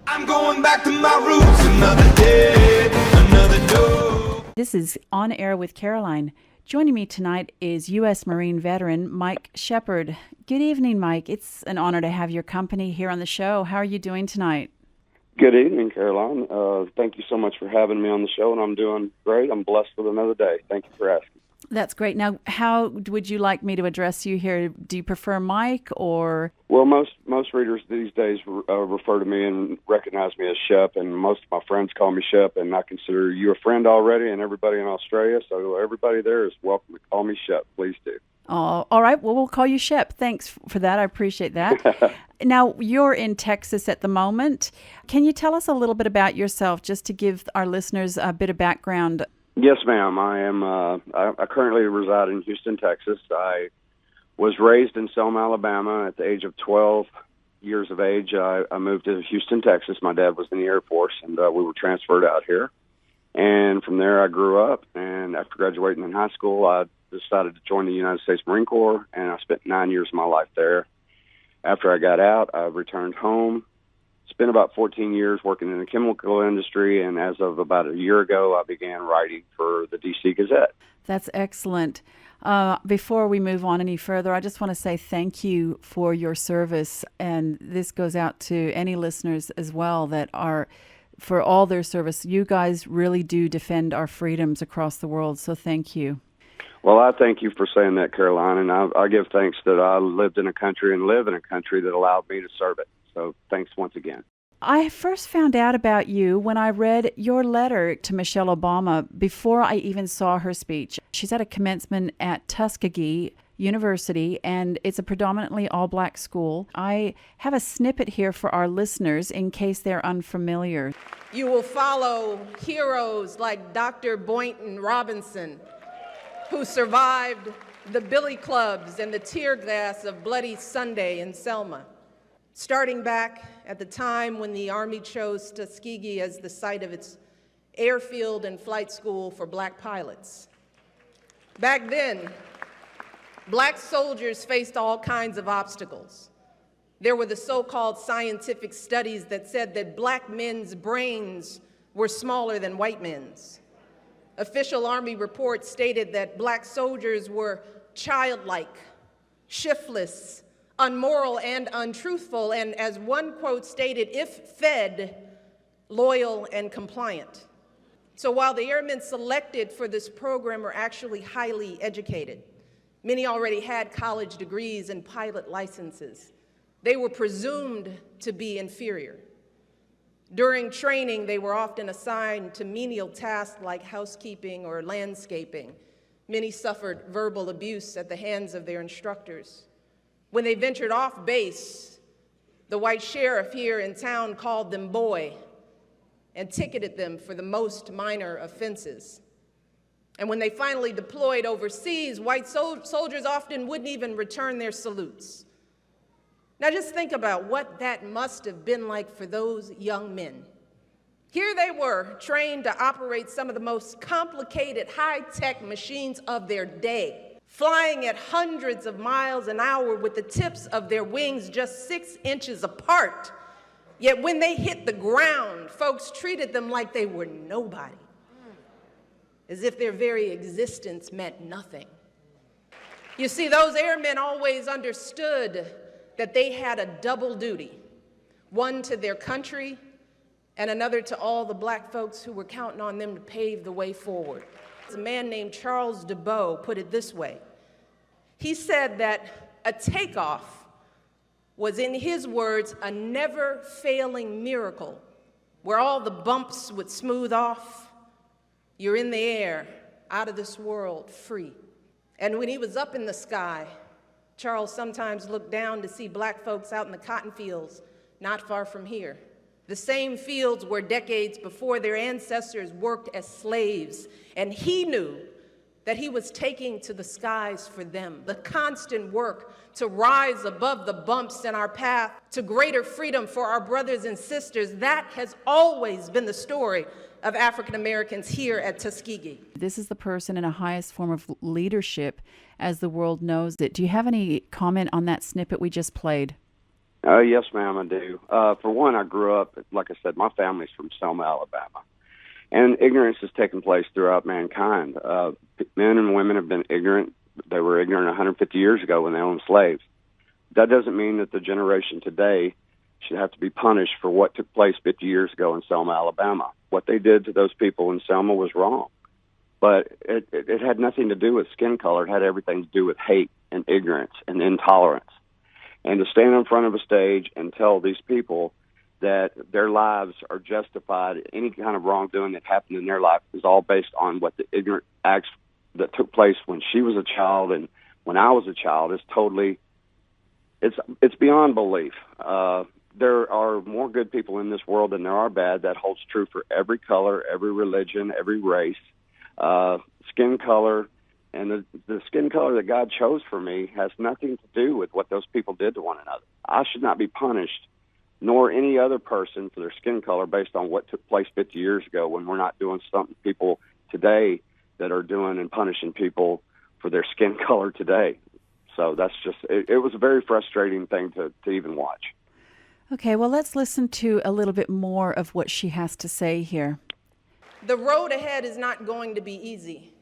I'm going back to my roots, another day, another door. This is On Air with Caroline. Joining me tonight is U.S. Marine veteran Mike Shepard. Good evening, Mike. It's an honor to have your company here on the show. How are you doing tonight? Good evening, Caroline. Thank you so much for having me on the show, and I'm doing great. I'm blessed with another day. Thank you for asking. That's great. Now, how would you like me to address you here? Do you prefer Mike or? Well, most readers these days refer to me and recognize me as Shep, and most of my friends call me Shep, and I consider you a friend already, and everybody in Australia, so everybody there is welcome to call me Shep. Please do. Oh, all right. Well, we'll call you Shep. Thanks for that. I appreciate that. Now, you're in Texas at the moment. Can you tell us a little bit about yourself, just to give our listeners a bit of background? Yes, ma'am. I am. I currently reside in Houston, Texas. I was raised in Selma, Alabama. At the age of 12 years of age, I moved to Houston, Texas. My dad was in the Air Force, and we were transferred out here. And from there, I grew up. And after graduating in high school, I decided to join the United States Marine Corps, and I spent 9 years of my life there. After I got out, I returned home. Spent about 14 years working in the chemical industry, and as of about a year ago, I began writing for the D.C. Gazette. That's excellent. Before we move on any further, I just want to say thank you for your service, and this goes out to any listeners as well that are, for all their service. You guys really do defend our freedoms across the world, so thank you. Well, I thank you for saying that, Caroline, and I give thanks that I lived in a country and live in a country that allowed me to serve it. So thanks once again. I first found out about you when I read your letter to Michelle Obama before I even saw her speech. She's at a commencement at Tuskegee University, and it's a predominantly all-black school. I have a snippet here for our listeners in case they're unfamiliar. You will follow heroes like Dr. Boynton Robinson, who survived the billy clubs and the tear gas of Bloody Sunday in Selma. Starting back at the time when the Army chose Tuskegee as the site of its airfield and flight school for black pilots. Back then, black soldiers faced all kinds of obstacles. There were the so-called scientific studies that said that black men's brains were smaller than white men's. Official Army reports stated that black soldiers were childlike, shiftless, unmoral, and untruthful, and as one quote stated, if fed, loyal and compliant. So while the airmen selected for this program were actually highly educated, many already had college degrees and pilot licenses. They were presumed to be inferior. During training, they were often assigned to menial tasks like housekeeping or landscaping. Many suffered verbal abuse at the hands of their instructors. When they ventured off base, the white sheriff here in town called them boy and ticketed them for the most minor offenses. And when they finally deployed overseas, white soldiers often wouldn't even return their salutes. Now just think about what that must have been like for those young men. Here they were, trained to operate some of the most complicated high-tech machines of their day, flying at hundreds of miles an hour with the tips of their wings just 6 inches apart. Yet when they hit the ground, folks treated them like they were nobody, as if their very existence meant nothing. You see, those airmen always understood that they had a double duty, one to their country and another to all the black folks who were counting on them to pave the way forward. A man named Charles DeBow put it this way. He said that a takeoff was, in his words, a never-failing miracle where all the bumps would smooth off. You're in the air, out of this world, free. And when he was up in the sky, Charles sometimes looked down to see black folks out in the cotton fields not far from here. The same fields where decades before their ancestors worked as slaves, and he knew that he was taking to the skies for them. The constant work to rise above the bumps in our path to greater freedom for our brothers and sisters, that has always been the story of African Americans here at Tuskegee. This is the person in a highest form of leadership as the world knows it. Do you have any comment on that snippet we just played? Yes, ma'am, I do. For one, I grew up, like I said, my family's from Selma, Alabama. And ignorance has taken place throughout mankind. Men and women have been ignorant. They were ignorant 150 years ago when they owned slaves. That doesn't mean that the generation today should have to be punished for what took place 50 years ago in Selma, Alabama. What they did to those people in Selma was wrong. But it had nothing to do with skin color. It had everything to do with hate and ignorance and intolerance. And to stand in front of a stage and tell these people that their lives are justified, any kind of wrongdoing that happened in their life is all based on what the ignorant acts that took place when she was a child and when I was a child is totally, it's beyond belief. There are more good people in this world than there are bad. That holds true for every color, every religion, every race. Skin color, and the skin color that God chose for me has nothing to do with what those people did to one another. I should not be punished, nor any other person, for their skin color based on what took place 50 years ago, when we're not doing something people today that are doing and punishing people for their skin color today. So that's just, it was a very frustrating thing to even watch. Okay, well, let's listen to a little bit more of what she has to say here. The road ahead is not going to be easy.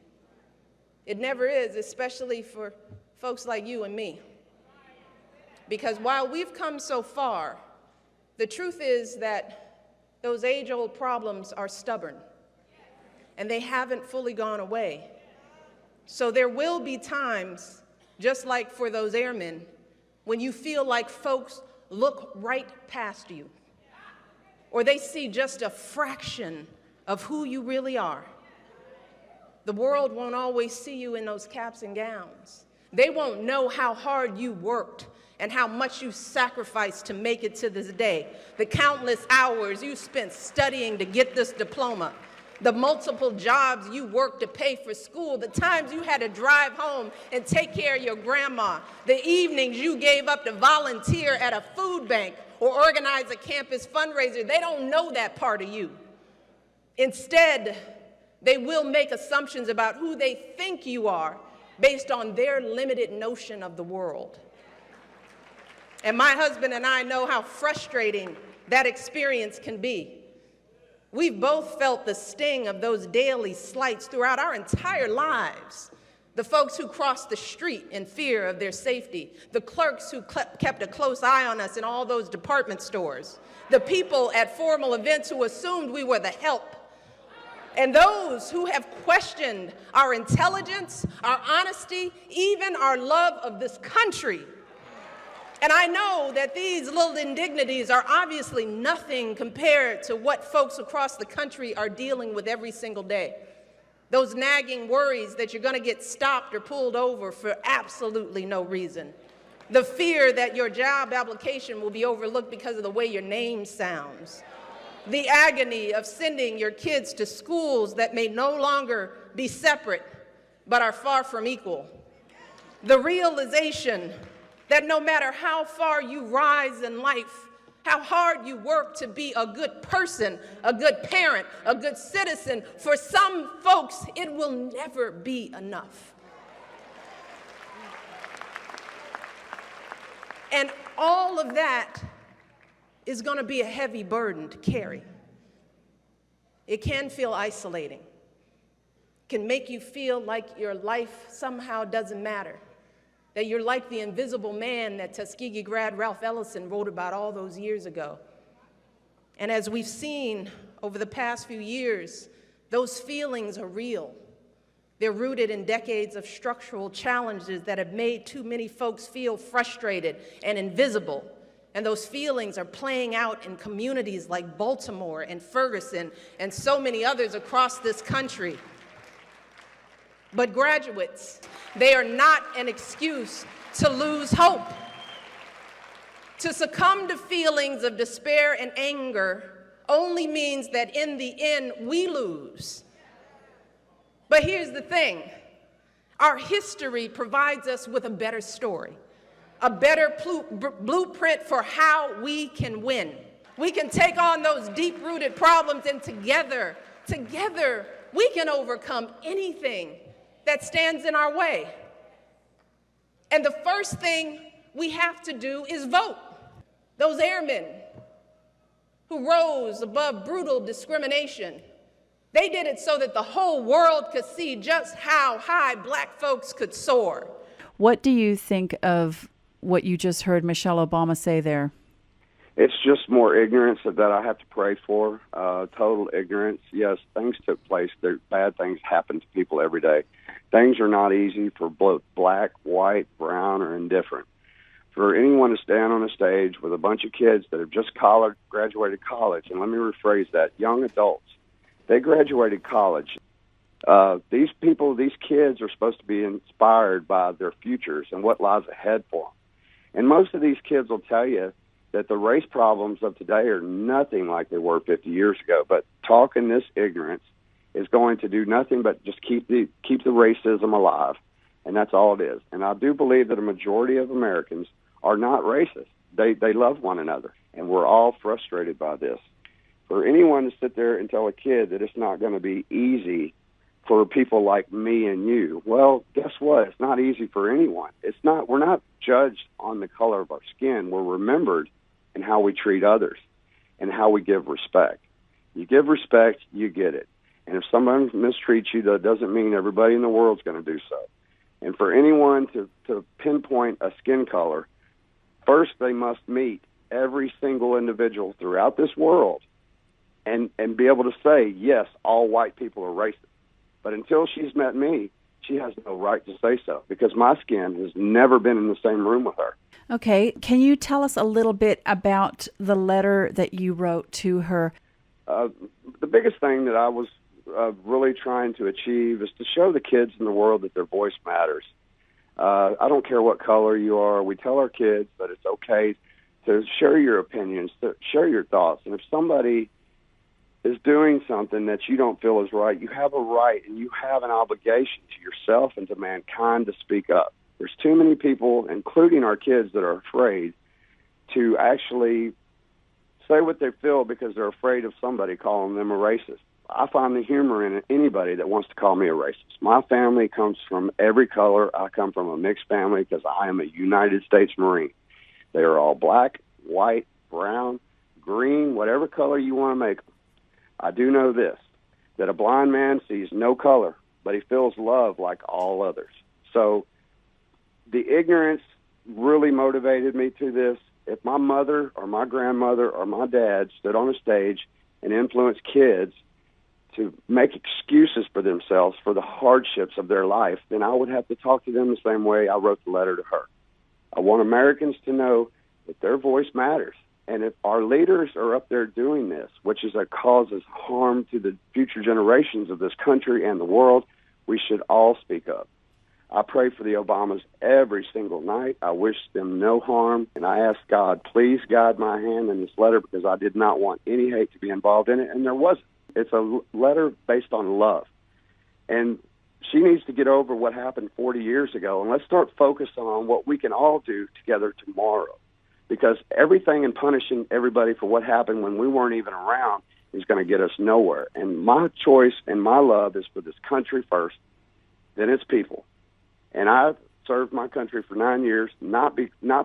It never is, especially for folks like you and me. Because while we've come so far, the truth is that those age-old problems are stubborn, and they haven't fully gone away. So there will be times, just like for those airmen, when you feel like folks look right past you, or they see just a fraction of who you really are. The world won't always see you in those caps and gowns. They won't know how hard you worked and how much you sacrificed to make it to this day. The countless hours you spent studying to get this diploma, the multiple jobs you worked to pay for school, the times you had to drive home and take care of your grandma, the evenings you gave up to volunteer at a food bank or organize a campus fundraiser. They don't know that part of you. Instead, they will make assumptions about who they think you are based on their limited notion of the world. And my husband and I know how frustrating that experience can be. We've both felt the sting of those daily slights throughout our entire lives. The folks who crossed the street in fear of their safety, the clerks who kept a close eye on us in all those department stores, the people at formal events who assumed we were the help, and those who have questioned our intelligence, our honesty, even our love of this country. And I know that these little indignities are obviously nothing compared to what folks across the country are dealing with every single day. Those nagging worries that you're going to get stopped or pulled over for absolutely no reason. The fear that your job application will be overlooked because of the way your name sounds. The agony of sending your kids to schools that may no longer be separate, but are far from equal. The realization that no matter how far you rise in life, how hard you work to be a good person, a good parent, a good citizen, for some folks, it will never be enough. And all of that is going to be a heavy burden to carry. It can feel isolating. It can make you feel like your life somehow doesn't matter, that you're like the invisible man that Tuskegee grad Ralph Ellison wrote about all those years ago. And as we've seen over the past few years, those feelings are real. They're rooted in decades of structural challenges that have made too many folks feel frustrated and invisible. And those feelings are playing out in communities like Baltimore and Ferguson and so many others across this country. But graduates, they are not an excuse to lose hope. To succumb to feelings of despair and anger only means that in the end, we lose. But here's the thing. Our history provides us with a better story, a better blueprint for how we can win. We can take on those deep-rooted problems, and together, we can overcome anything that stands in our way. And the first thing we have to do is vote. Those airmen who rose above brutal discrimination, they did it so that the whole world could see just how high black folks could soar. What do you think of what you just heard Michelle Obama say there? It's just more ignorance that I have to pray for, total ignorance. Yes, things took place. Bad things happen to people every day. Things are not easy for both black, white, brown, or indifferent. For anyone to stand on a stage with a bunch of kids that have just graduated college, and let me rephrase that, young adults, they graduated college. These kids are supposed to be inspired by their futures and what lies ahead for them. And most of these kids will tell you that the race problems of today are nothing like they were 50 years ago. But talking this ignorance is going to do nothing but just keep the racism alive, and that's all it is. And I do believe that a majority of Americans are not racist. They love one another, and we're all frustrated by this. For anyone to sit there and tell a kid that it's not going to be easy for people like me and you, well, guess what? It's not easy for anyone. We're not judged on the color of our skin. We're remembered in how we treat others and how we give respect. You give respect, you get it. And if someone mistreats you, that doesn't mean everybody in the world's going to do so. And for anyone to pinpoint a skin color, first they must meet every single individual throughout this world and be able to say, yes, all white people are racist. But until she's met me, she has no right to say so, because my skin has never been in the same room with her. Okay. Can you tell us a little bit about the letter that you wrote to her? The biggest thing that I was really trying to achieve is to show the kids in the world that their voice matters. I don't care what color you are. We tell our kids that it's okay to share your opinions, to share your thoughts. And if somebody is doing something that you don't feel is right, you have a right and you have an obligation to yourself and to mankind to speak up. There's too many people, including our kids, that are afraid to actually say what they feel because they're afraid of somebody calling them a racist. I find the humor in anybody that wants to call me a racist. My family comes from every color. I come from a mixed family because I am a United States Marine. They are all black, white, brown, green, whatever color you want to make them. I do know this, that a blind man sees no color, but he feels love like all others. So the ignorance really motivated me to this. If my mother or my grandmother or my dad stood on a stage and influenced kids to make excuses for themselves for the hardships of their life, then I would have to talk to them the same way I wrote the letter to her. I want Americans to know that their voice matters. And if our leaders are up there doing this, which is that causes harm to the future generations of this country and the world, we should all speak up. I pray for the Obamas every single night. I wish them no harm, and I ask God, please guide my hand in this letter, because I did not want any hate to be involved in it, and there wasn't. It's a letter based on love. And she needs to get over what happened 40 years ago, and let's start focusing on what we can all do together tomorrow. Because everything and punishing everybody for what happened when we weren't even around is going to get us nowhere. And my choice and my love is for this country first, then its people. And I've served my country for 9 years, not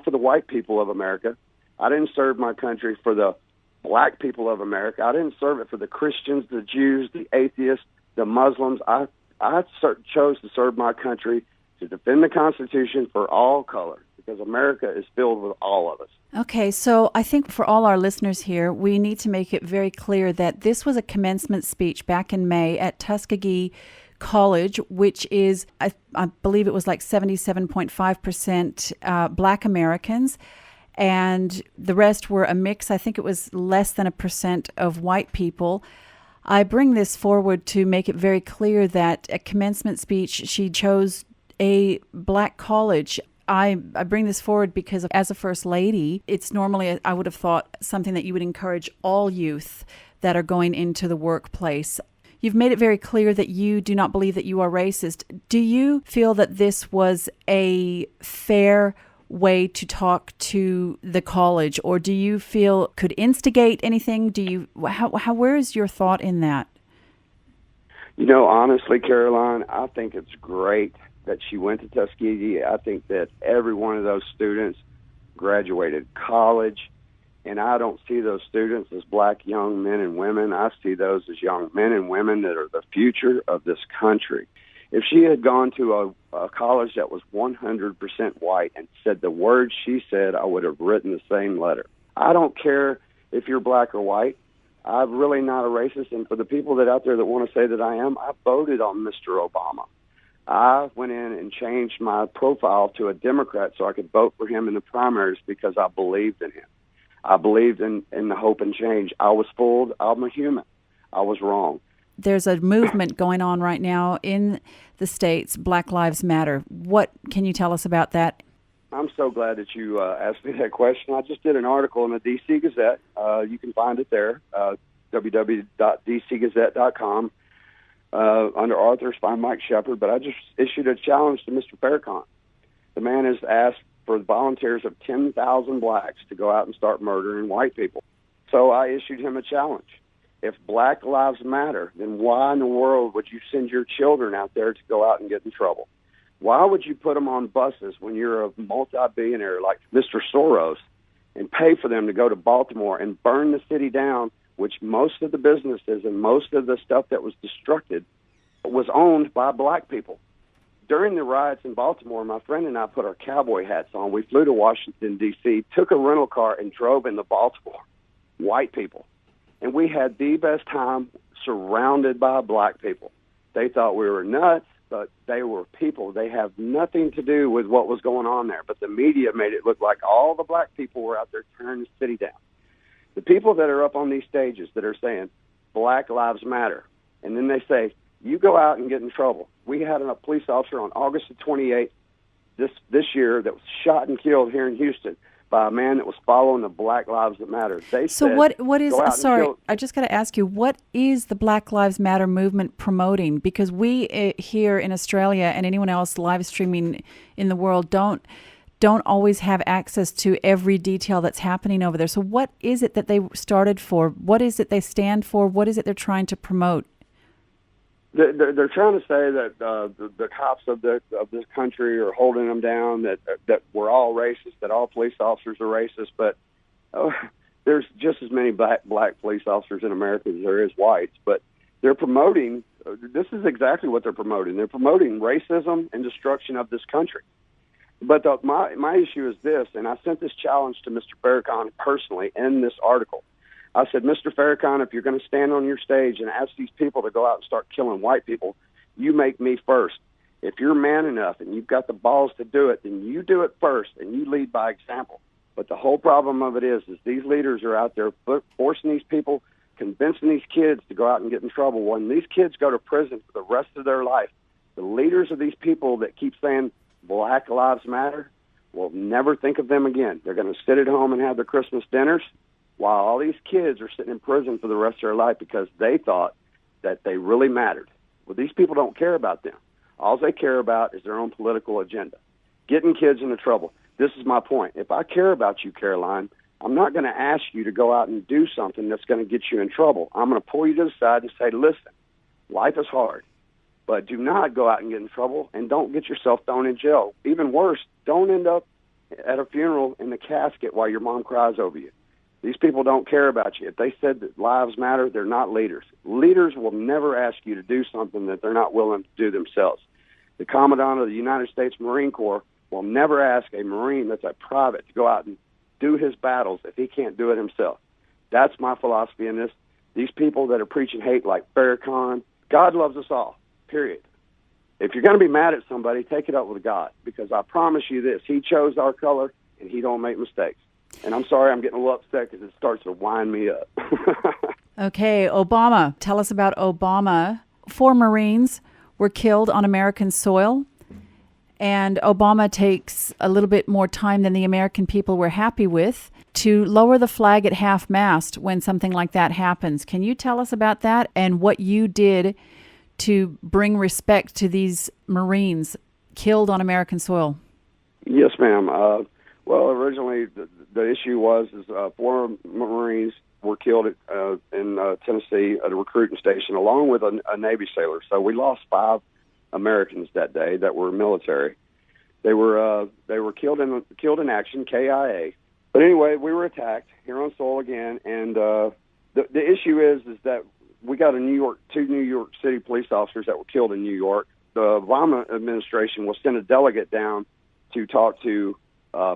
for the white people of America. I didn't serve my country for the black people of America. I didn't serve it for the Christians, the Jews, the atheists, the Muslims. I chose to serve my country to defend the Constitution for all colors, because America is filled with all of us. Okay, so I think for all our listeners here, we need to make it very clear that this was a commencement speech back in May at Tuskegee College, which is, I believe it was like 77.5% Black Americans, and the rest were a mix. I think it was less than 1% of white people. I bring this forward to make it very clear that at commencement speech, she chose a black college. I bring this forward because as a First Lady, it's normally, I would have thought, something that you would encourage all youth that are going into the workplace. You've made it very clear that you do not believe that you are racist. Do you feel that this was a fair way to talk to the college, or do you feel could instigate anything? Where is your thought in that? You know, honestly, Caroline, I think it's great that she went to Tuskegee. I think that every one of those students graduated college, And I don't see those students as black young men and women. I see those as young men and women that are the future of this country. If she had gone to a college that was 100% white and said the words she said, I would have written the same letter. I don't care if you're black or white. I'm really not a racist. And for the people that out there that want to say that I am, I voted on Mr. Obama. I went in and changed my profile to a Democrat so I could vote for him in the primaries because I believed in him. I believed in the hope and change. I was fooled. I'm a human. I was wrong. There's a movement going on right now in the States, Black Lives Matter. What can you tell us about that? I'm so glad that you asked me that question. I just did an article in the D.C. Gazette. You can find it there, www.dcgazette.com. Under authors, find Mike Shepard. But I just issued a challenge to Mr. Farrakhan. The man has asked for volunteers of 10,000 blacks to go out and start murdering white people. So I issued him a challenge. If Black Lives Matter, then why in the world would you send your children out there to go out and get in trouble? Why would you put them on buses when you're a multi-billionaire like Mr. Soros and pay for them to go to Baltimore and burn the city down, which most of the businesses and most of the stuff that was destructed was owned by black people? During the riots in Baltimore, my friend and I put our cowboy hats on. We flew to Washington, D.C., took a rental car, and drove into Baltimore. White people. And we had the best time surrounded by black people. They thought we were nuts, but they were people. They have nothing to do with what was going on there. But the media made it look like all the black people were out there tearing the city down. The people that are up on these stages that are saying, Black Lives Matter, and then they say, you go out and get in trouble. We had a police officer on August the 28th this year that was shot and killed here in Houston by a man that was following the Black Lives That Matter. They So said, what is, go out and sorry, kill. I just got to ask you, what is the Black Lives Matter movement promoting? Because we here in Australia and anyone else live streaming in the world don't always have access to every detail that's happening over there. So what is it that they started for? What is it they stand for? What is it they're trying to promote? They're trying to say that the cops of this country are holding them down, that we're all racist, that all police officers are racist. But there's just as many black police officers in America as there is whites. But they're promoting, this is exactly what they're promoting. They're promoting racism and destruction of this country. But my issue is this, and I sent this challenge to Mr. Farrakhan personally in this article. I said, Mr. Farrakhan, if you're going to stand on your stage and ask these people to go out and start killing white people, you make me first. If you're man enough and you've got the balls to do it, then you do it first and you lead by example. But the whole problem of it is these leaders are out there forcing these people, convincing these kids to go out and get in trouble. When these kids go to prison for the rest of their life, the leaders of these people that keep saying Black Lives Matter will never think of them again. They're going to sit at home and have their Christmas dinners, while all these kids are sitting in prison for the rest of their life because they thought that they really mattered. Well, these people don't care about them. All they care about is their own political agenda, getting kids into trouble. This is my point. If I care about you, Caroline, I'm not going to ask you to go out and do something that's going to get you in trouble. I'm going to pull you to the side and say, listen, life is hard, but do not go out and get in trouble, and don't get yourself thrown in jail. Even worse, don't end up at a funeral in the casket while your mom cries over you. These people don't care about you. If they said that lives matter, they're not leaders. Leaders will never ask you to do something that they're not willing to do themselves. The Commandant of the United States Marine Corps will never ask a Marine that's a private to go out and do his battles if he can't do it himself. That's my philosophy in this. These people that are preaching hate like Farrakhan, God loves us all, period. If you're going to be mad at somebody, take it up with God, because I promise you this, he chose our color and he don't make mistakes. And I'm sorry I'm getting a little upset because it starts to wind me up. Okay, Obama. Tell us about Obama. 4 Marines were killed on American soil, and Obama takes a little bit more time than the American people were happy with to lower the flag at half-mast when something like that happens. Can you tell us about that and what you did to bring respect to these Marines killed on American soil? Yes, ma'am. Well, originally the issue was 4 Marines were killed in Tennessee at a recruiting station, along with a Navy sailor. So we lost 5 Americans that day that were military. They were killed in action, KIA, But anyway, we were attacked here on soil again, and the issue is that we got two New York City police officers that were killed in New York. The Obama administration will send a delegate down to talk to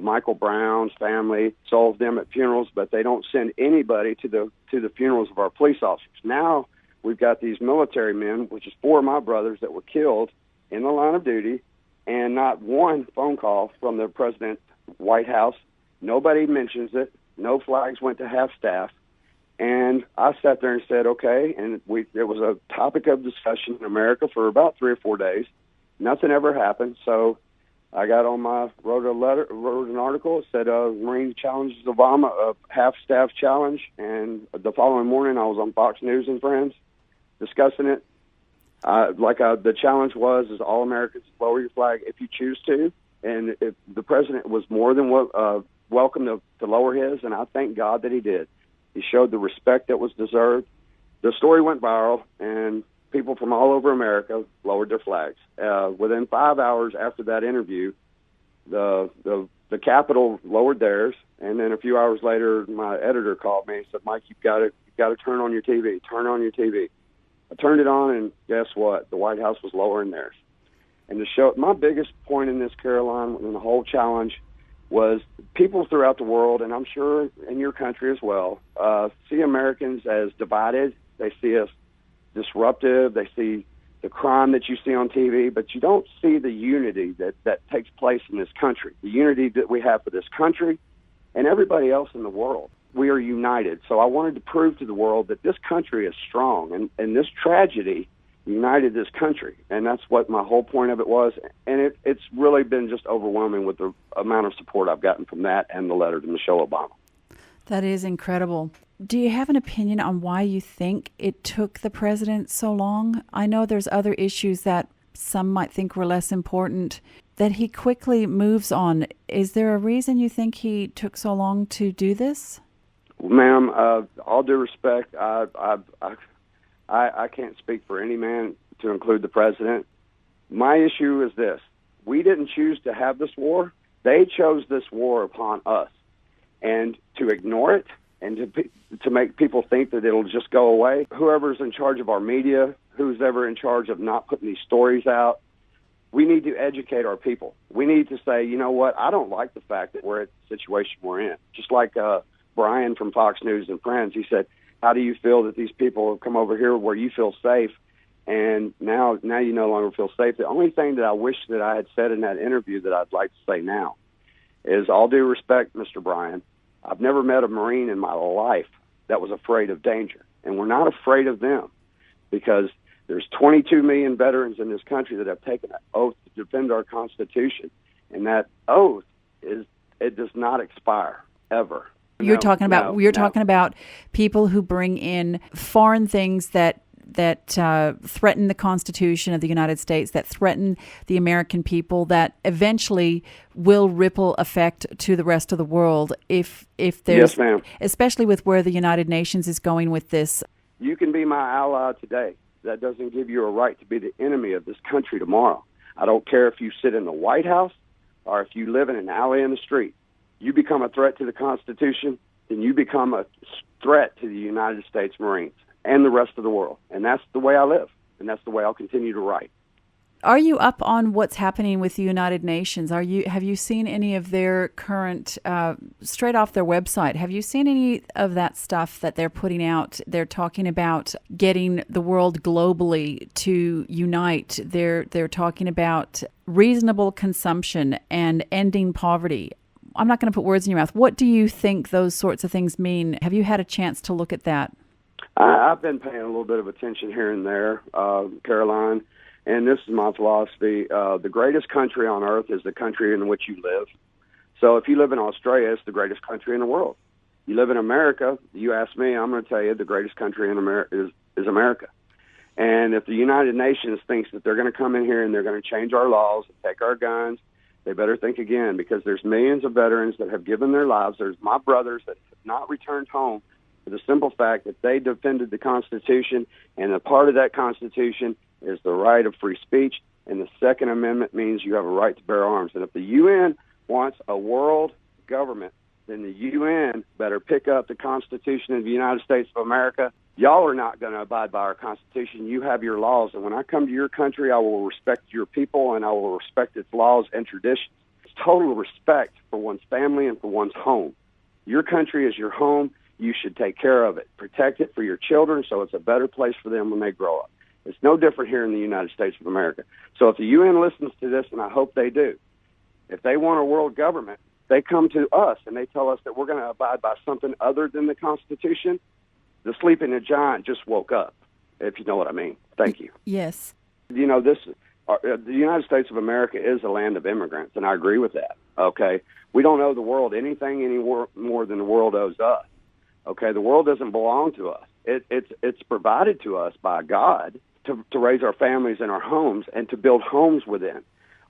Michael Brown's family, solve them at funerals, but they don't send anybody to the funerals of our police officers. Now we've got these military men, which is 4 of my brothers, that were killed in the line of duty, and not one phone call from the president, White House. Nobody mentions it. No flags went to half-staff. And I sat there and said, okay, and it was a topic of discussion in America for about 3 or 4 days. Nothing ever happened. So I got on wrote an article. It said, Marine challenges Obama, a half-staff challenge. And the following morning, I was on Fox News and Friends discussing it. The challenge is all Americans lower your flag if you choose to. And if the president was more than welcome to lower his, and I thank God that he did. He showed the respect that was deserved. The story went viral, and people from all over America lowered their flags. Within 5 hours after that interview, the Capitol lowered theirs, and then a few hours later, my editor called me and said, "Mike, you've got to turn on your TV. Turn on your TV." I turned it on, and guess what? The White House was lowering theirs. And to show my biggest point in this, Caroline, in the whole challenge, was people throughout the world, and I'm sure in your country as well, see Americans as divided. They see us disruptive. They see the crime that you see on TV, but you don't see the unity that takes place in this country, the unity that we have for this country and everybody else in the world. We are united. So I wanted to prove to the world that this country is strong, and this tragedy united this country, and that's what my whole point of it was. And it's really been just overwhelming with the amount of support I've gotten from that and the letter to Michelle Obama. That is incredible. Do you have an opinion on why you think it took the president so long? I know there's other issues that some might think were less important that he quickly moves on. Is there a reason you think he took so long to do this? Ma'am, all due respect, I can't speak for any man, to include the president. My issue is this. We didn't choose to have this war. They chose this war upon us. And to ignore it and to make people think that it'll just go away, whoever's in charge of our media, who's ever in charge of not putting these stories out, we need to educate our people. We need to say, you know what, I don't like the fact that we're at the situation we're in. Just like Brian from Fox News and Friends, he said, how do you feel that these people have come over here where you feel safe, and now you no longer feel safe? The only thing that I wish that I had said in that interview that I'd like to say now is, all due respect, Mr. Brian, I've never met a Marine in my life that was afraid of danger, and we're not afraid of them because there's 22 million veterans in this country that have taken an oath to defend our Constitution, and that oath does not expire ever. You're talking about people who bring in foreign things that threaten the Constitution of the United States, that threaten the American people, that eventually will ripple effect to the rest of the world if there's, yes, ma'am, especially with where the United Nations is going with this. You can be my ally today. That doesn't give you a right to be the enemy of this country tomorrow. I don't care if you sit in the White House or if you live in an alley in the street. You become a threat to the Constitution, then you become a threat to the United States Marines and the rest of the world. And that's the way I live, and that's the way I'll continue to write. Are you up on what's happening with the United Nations? Have you seen any of their current, straight off their website, have you seen any of that stuff that they're putting out? They're talking about getting the world globally to unite. They're talking about reasonable consumption and ending poverty. I'm not going to put words in your mouth. What do you think those sorts of things mean? Have you had a chance to look at that? I've been paying a little bit of attention here and there, Caroline, and this is my philosophy. The greatest country on earth is the country in which you live. So if you live in Australia, it's the greatest country in the world. You live in America, you ask me, I'm going to tell you the greatest country in America is America. And if the United Nations thinks that they're going to come in here and they're going to change our laws and take our guns, they better think again, because there's millions of veterans that have given their lives. There's my brothers that have not returned home for the simple fact that they defended the Constitution, and a part of that Constitution is the right of free speech, and the Second Amendment means you have a right to bear arms. And if the UN wants a world government then the UN better pick up the Constitution of the United States of America. Y'all are not going to abide by our Constitution. You have your laws, and when I come to your country, I will respect your people, and I will respect its laws and traditions. It's total respect for one's family and for one's home. Your country is your home. You should take care of it. Protect it for your children so it's a better place for them when they grow up. It's no different here in the United States of America. So if the UN listens to this, and I hope they do, if they want a world government, they come to us and they tell us that we're going to abide by something other than the Constitution. The sleeping giant just woke up, if you know what I mean. Thank you. Yes. You know, the United States of America is a land of immigrants, and I agree with that, okay? We don't owe the world anything any more than the world owes us, okay? The world doesn't belong to us. It's provided to us by God to raise our families and our homes and to build homes within.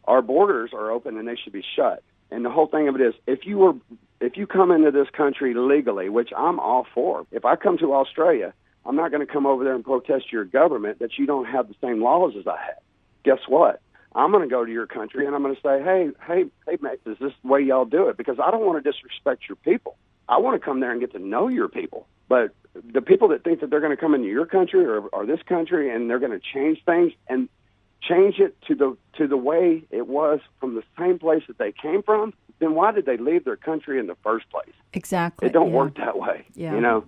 Our borders are open and they should be shut. And the whole thing of it is, if you come into this country legally, which I'm all for, if I come to Australia, I'm not going to come over there and protest your government that you don't have the same laws as I have. Guess what? I'm going to go to your country and I'm going to say, hey, mate, is this the way y'all do it? Because I don't want to disrespect your people. I want to come there and get to know your people. But the people that think that they're going to come into your country or this country and they're going to change things and change it to the way it was from the same place that they came from, then why did they leave their country in the first place? Exactly. It don't work that way, you know?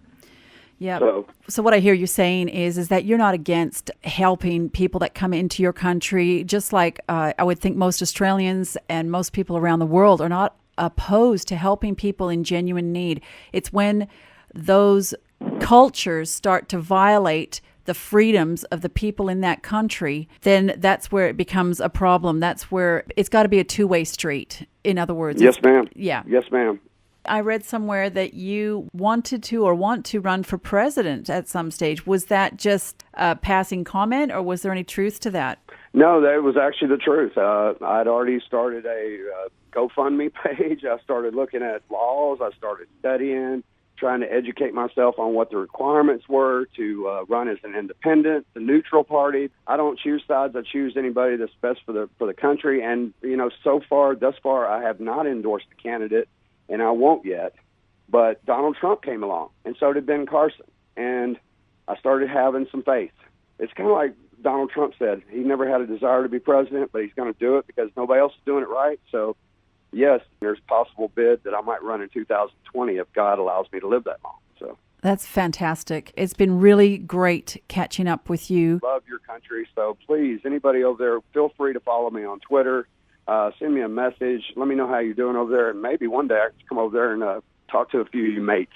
Yeah. So what I hear you saying is that you're not against helping people that come into your country, just like I would think most Australians and most people around the world are not opposed to helping people in genuine need. It's when those cultures start to violate the freedoms of the people in that country, then that's where it becomes a problem. That's where it's got to be a two-way street. In other words. Yes, ma'am. Yeah. Yes, ma'am. I read somewhere that you wanted to or want to run for president at some stage. Was that just a passing comment, or was there any truth to that? No, that was actually the truth. I'd already started a GoFundMe page. I started looking at laws. I started studying, trying to educate myself on what the requirements were to run as an independent, the neutral party. I don't choose sides. I choose anybody that's best for the country. And, you know, thus far, I have not endorsed a candidate, and I won't yet. But Donald Trump came along, and so did Ben Carson. And I started having some faith. It's kind of like Donald Trump said. He never had a desire to be president, but he's going to do it because nobody else is doing it right. So, yes, there's a possible bid that I might run in 2020 if God allows me to live that long. So that's fantastic. It's been really great catching up with you. Love your country. So please, anybody over there, feel free to follow me on Twitter. Send me a message. Let me know how you're doing over there. And maybe one day I can come over there and talk to a few of you mates.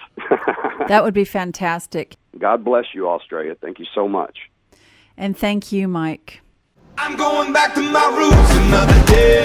That would be fantastic. God bless you, Australia. Thank you so much. And thank you, Mike. I'm going back to my roots another day.